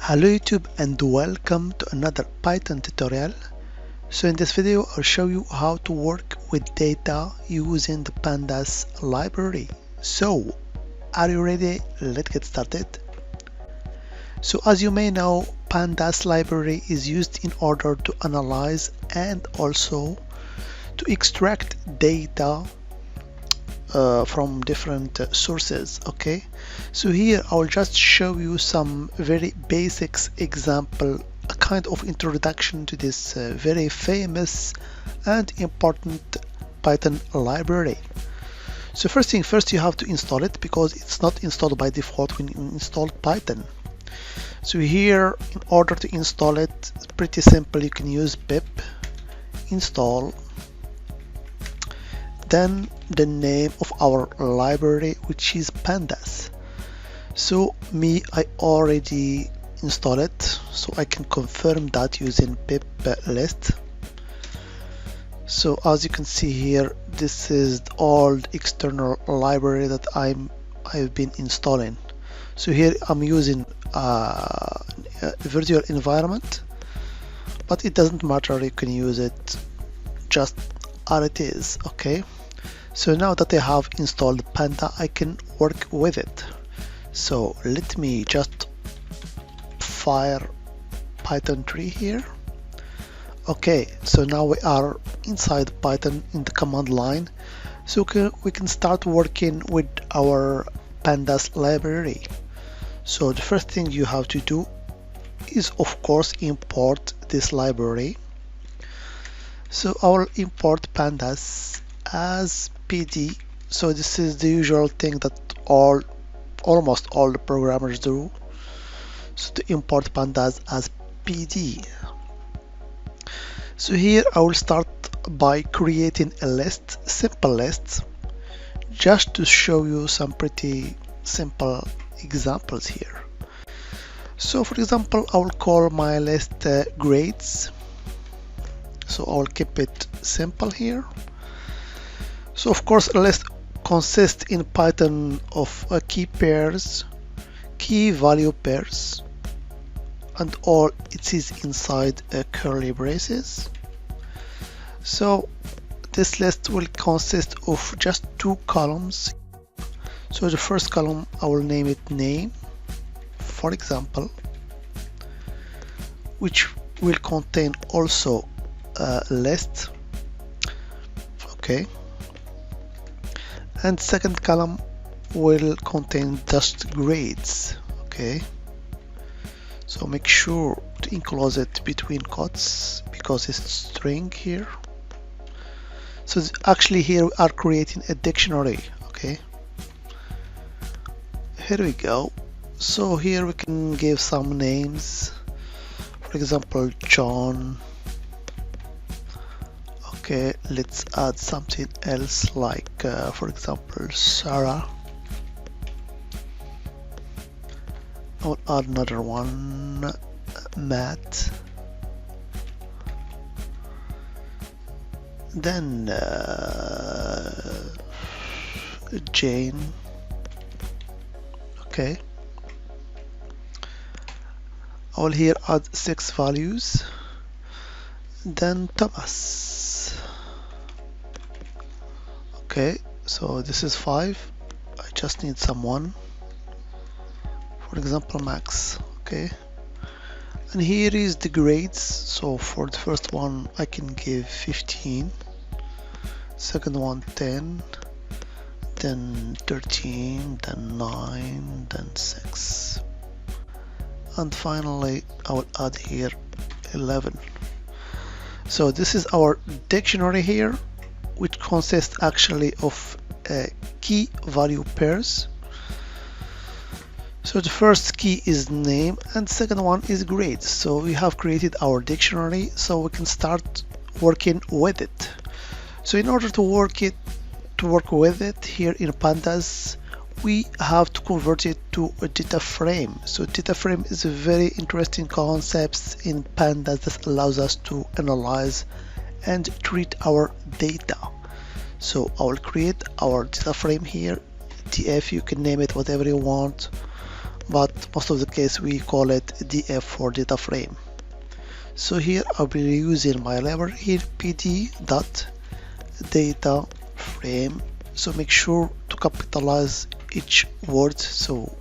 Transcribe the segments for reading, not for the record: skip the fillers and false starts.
Hello YouTube and welcome to another Python tutorial. So in this video I'll show you how to work with data using the Pandas library. So are you ready? Let's get started. So as you may know, Pandas library is used in order to analyze and also to extract data from different sources. Okay, so here I will just show you some very basics example, a kind of introduction to this very famous and important Python library. So first thing first, you have to install it because it's not installed by default when you install Python. So here, in order to install it, it's pretty simple. You can use pip install, then the name of our library, which is Pandas. So I already installed it, so I can confirm that using pip list. So as you can see here, this is the old external library that I've been installing. So here I'm using a virtual environment, but it doesn't matter, you can use it just as it is. Okay, so now that I have installed Panda, I can work with it. So let me just fire Python 3 here. Okay, so now we are inside Python in the command line, so we can start working with our Pandas library. So the first thing you have to do is of course import this library. So I will import Pandas as PD. So this is the usual thing that almost all the programmers do. So to import Pandas as PD. So here I will start by creating a list, simple list, just to show you some pretty simple examples here. So for example, I will call my list grades. So I'll keep it simple here. So of course, a list consists in Python of key pairs, key value pairs, and all it is inside curly braces. So this list will consist of just two columns. So the first column, I will name it name, for example, which will contain also a list. Okay, and second column will contain just grades. Okay, so make sure to enclose it between quotes because it's string here. So actually here we are creating a dictionary. Okay, here we go. So here we can give some names, for example John. Okay, let's add something else like for example Sarah. I'll add another one, Matt. Then Jane. Okay, I will here add 6 values. Then Thomas. Okay, so this is 5. I just need someone, for example Max. Okay, and here is the grades. So for the first one I can give 15, second one 10, then 13, then 9, then 6, and finally I will add here 11. So this is our dictionary here, which consists actually of key value pairs. So the first key is name and second one is grades. So we have created our dictionary, so we can start working with it. So in order to work with it here in Pandas, we have to convert it to a DataFrame. So DataFrame is a very interesting concept in Pandas that allows us to analyze and treat our data. So I will create our DataFrame here, TF, you can name it whatever you want. but most of the case we call it df for data frame. So here I'll be using my library here, pd.dataframe. So make sure to capitalize each word, so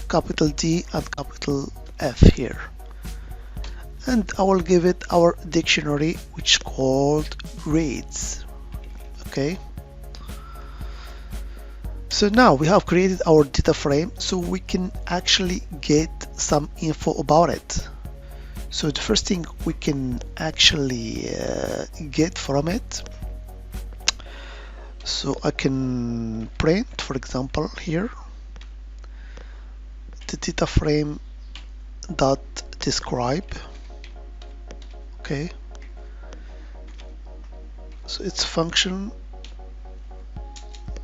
capital D and capital F here. And I will give it our dictionary, which is called grades. Okay. So now we have created our data frame, so we can actually get some info about it. So the first thing we can actually get from it, so I can print, for example, here the data frame dot describe. Okay, so it's function,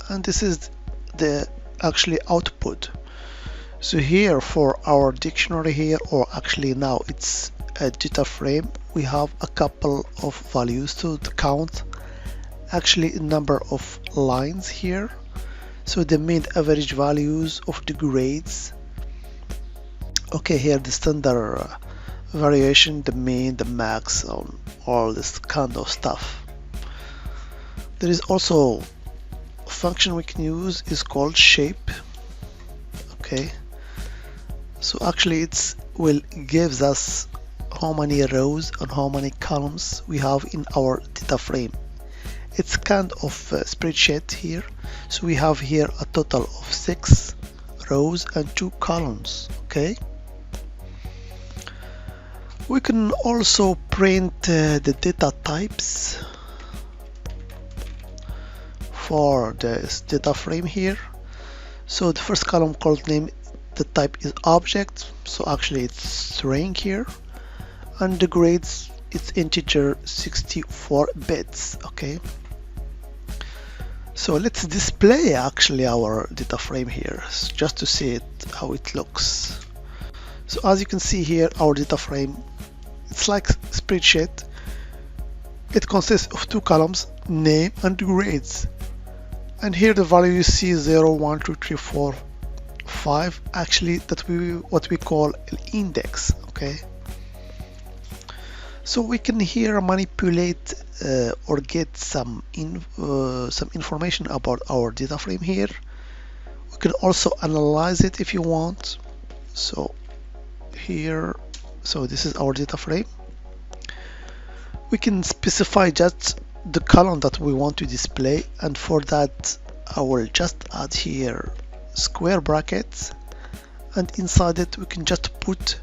and this is the actually output. So here for our dictionary here, or actually now it's a data frame, we have a couple of values to count actually a number of lines here. So the mean average values of the grades. Okay, here the standard variation, the mean, the max, all this kind of stuff. There is also a function we can use is called shape. Okay, so actually it's will gives us how many rows and how many columns we have in our data frame. It's kind of a spreadsheet here, so we have here a total of 6 rows and 2 columns. Okay, we can also print the data types for this data frame here. So the first column called name, the type is object, so actually it's string here, and the grades it's integer 64 bits. Okay, so let's display actually our data frame here just to see it how it looks. So as you can see here, our data frame, it's like spreadsheet. It consists of 2 columns, name and grades, and here the value you see 0, 1, 2, 3, 4, 5, actually that what we call an index. Okay, so we can here manipulate or get some information about our data frame here. We can also analyze it if you want. So here, so this is our data frame. We can specify just the column that we want to display, and for that I will just add here square brackets, and inside it we can just put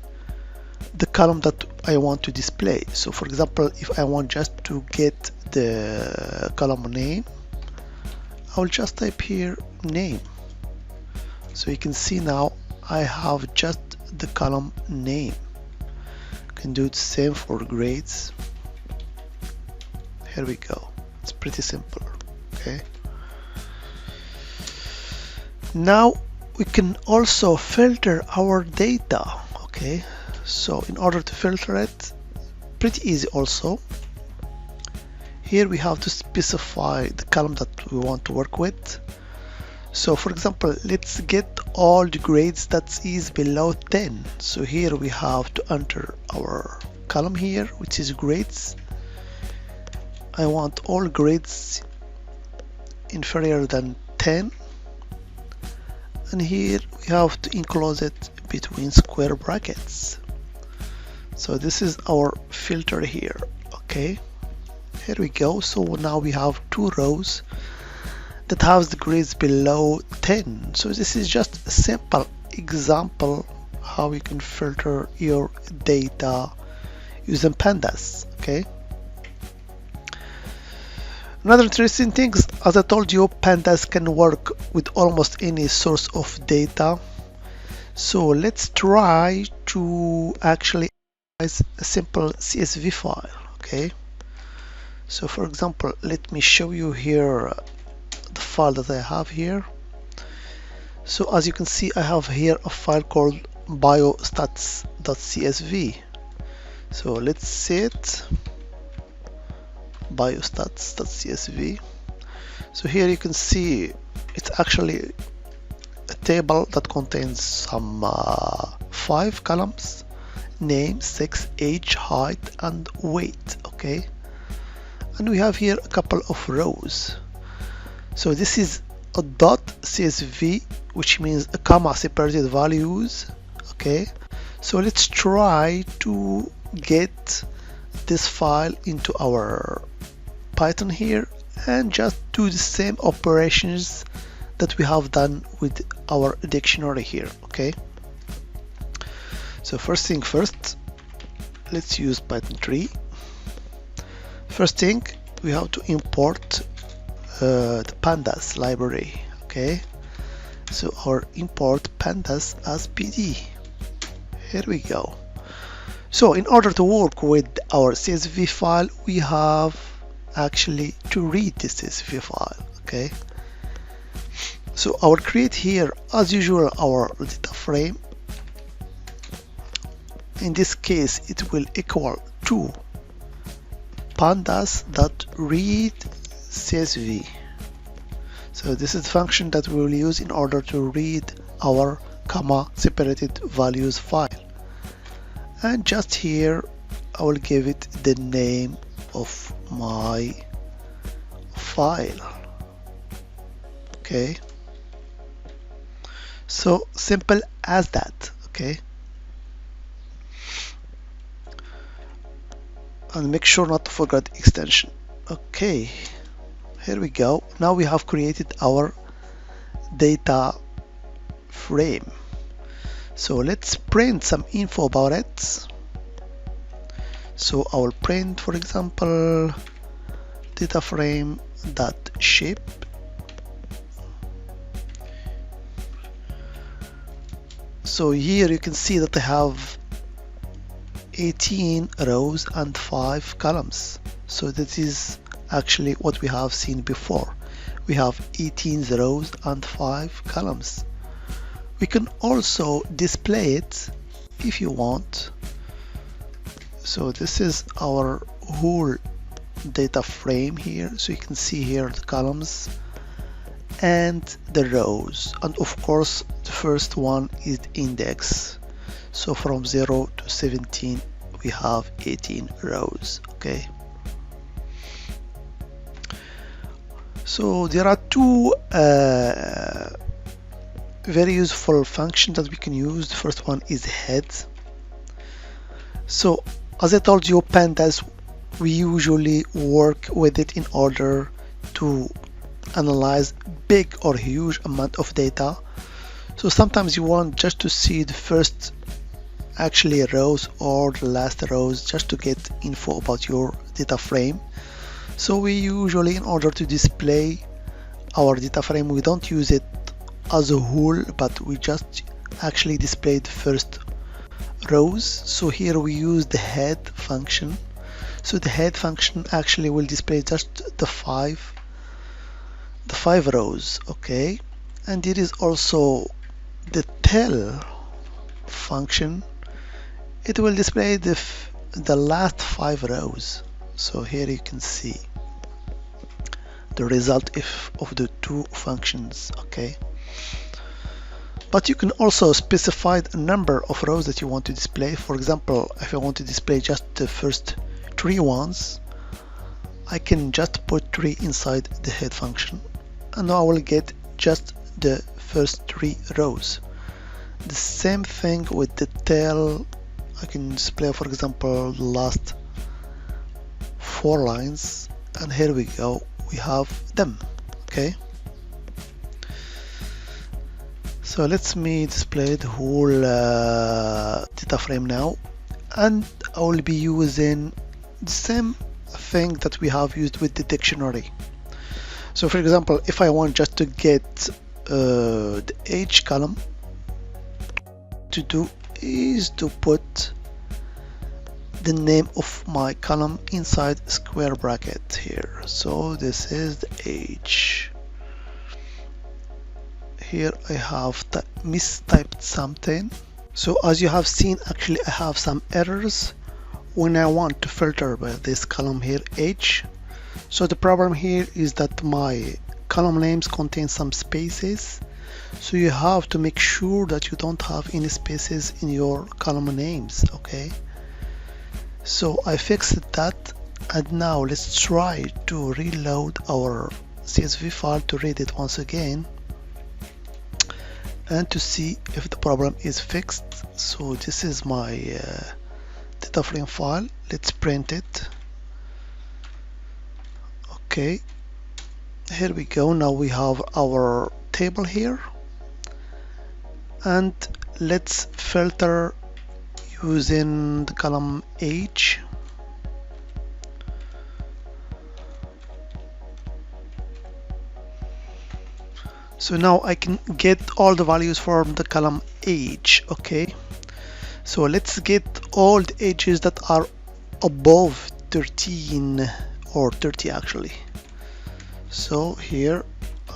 the column that I want to display. So for example, if I want just to get the column name, I will just type here name. So you can see now I have just the column name. You can do the same for grades. Here we go. It's pretty simple. Okay, now we can also filter our data. Okay, so in order to filter it, pretty easy also. Here we have to specify the column that we want to work with. So for example, let's get all the grades that is below 10. So here we have to enter our column here, which is grades. I want all grades inferior than 10, and here we have to enclose it between square brackets. So this is our filter here. Okay, here we go. So now we have 2 rows that have the grades below 10. So this is just a simple example how you can filter your data using Pandas. Okay, another interesting thing is, as I told you, Pandas can work with almost any source of data. So let's try to actually analyze a simple CSV file. Okay, so for example, let me show you here the file that I have here. So as you can see, I have here a file called biostats.csv. So let's see it, biostats.csv. So here you can see it's actually a table that contains some 5 columns: name, sex, age, height, and weight. Okay, and we have here a couple of rows. So this is a dot CSV, which means a comma separated values. Okay, so let's try to get this file into our Python here and just do the same operations that we have done with our dictionary here. Okay, so first thing first, let's use Python 3. First thing, we have to import the Pandas library. Okay, so our import Pandas as PD. Here we go. So in order to work with our CSV file, we have actually to read this CSV file. Okay, so I will create here as usual our data frame. In this case it will equal to pandas.read CSV. So this is the function that we will use in order to read our comma separated values file. And just here I will give it the name of my file. Okay, so simple as that. Okay, and make sure not to forget the extension. Okay, here we go. Now we have created our data frame. So let's print some info about it. So I will print, for example, data frame dot shape. So here you can see that I have 18 rows and 5 columns. So that is actually what we have seen before. We have 18 rows and 5 columns. We can also display it if you want. So this is our whole data frame here. So you can see here the columns and the rows, and of course the first one is the index. So from 0 to 17 we have 18 rows. Okay, so there are two very useful functions that we can use. The first one is head. So as I told you, Pandas, we usually work with it in order to analyze big or huge amount of data. So sometimes you want just to see the first actually rows or the last rows just to get info about your data frame. So we usually, in order to display our data frame, we don't use it as a whole, but we just actually display the first rows. So here we use the head function. So the head function actually will display just the five rows. Okay, and there is also the tail function. It will display the last 5 rows. So here you can see the result of the two functions. Okay, but you can also specify a number of rows that you want to display. For example, if I want to display just the first 3 ones, I can just put 3 inside the head function, and now I will get just the first 3 rows. The same thing with the tail. I can display, for example, the last 4 lines, and here we go, we have them. Okay, so let me display the whole data frame now, and I will be using the same thing that we have used with the dictionary. So for example, if I want just to get the age column, to do is to put the name of my column inside square bracket here. So this is the age. Here I have mistyped something. So as you have seen, actually I have some errors when I want to filter by this column here, age. So the problem here is that my column names contain some spaces, So you have to make sure that you don't have any spaces in your column names, okay? So I fixed that, and now let's try to reload our CSV file to read it once again and to see if the problem is fixed. So this is my DataFrame file. Let's print it. Okay, here we go. Now we have our table here, and let's filter using the column age. So now I can get all the values from the column age. Okay, so let's get all the ages that are above 13 or 30 actually. So here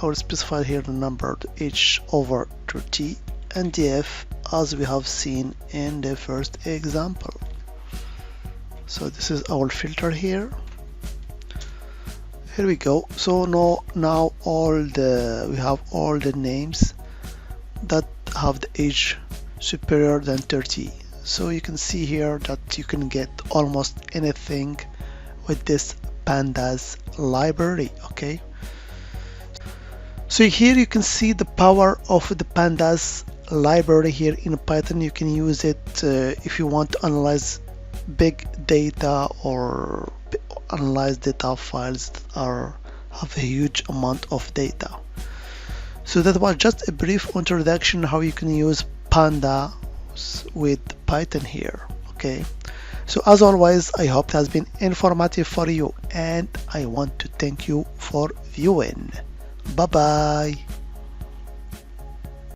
I will specify here the number, the age over 30, and df as we have seen in the first example. So this is our filter here. Here we go. So now we have all the names that have the age superior than 30. So you can see here that you can get almost anything with this Pandas library. Okay, so here you can see the power of the Pandas library here in Python. You can use it if you want to analyze big data or analyze data files that have a huge amount of data. So that was just a brief introduction how you can use Pandas with Python here. Okay, so as always, I hope it has been informative for you, and I want to thank you for viewing. Bye bye.